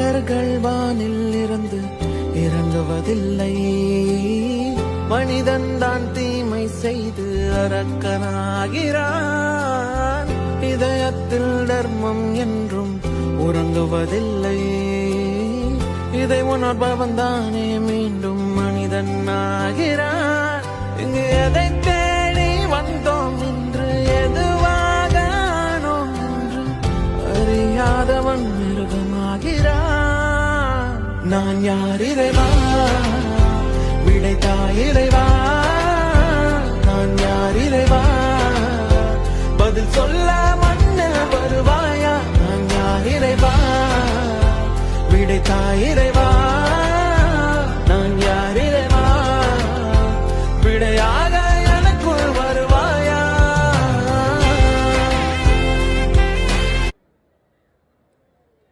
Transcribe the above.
மனிதர்கள் வானில் இருந்து இறங்குவதில்லை, மனிதன் தான் தீமை செய்து அரக்கனாகிறான். இதயத்தில் தர்மம் என்றும் உறங்குவதில்லை, இதை உணர்பவன் தானே மீண்டும் மனிதன் ஆகிறான். இங்கு எதை தேடி வந்தோம் என்று, எதுவாக ஆனோம் என்று அறியாதவன் மிருகமாகிறான். நான் யார் இறைவா, விடைத்தா இறைவா, நான் யார் இறைவா, பதில் சொல்ல மண்ணில் வருவாயா. நான் யார் இறைவா, விடைத்தா இறைவா.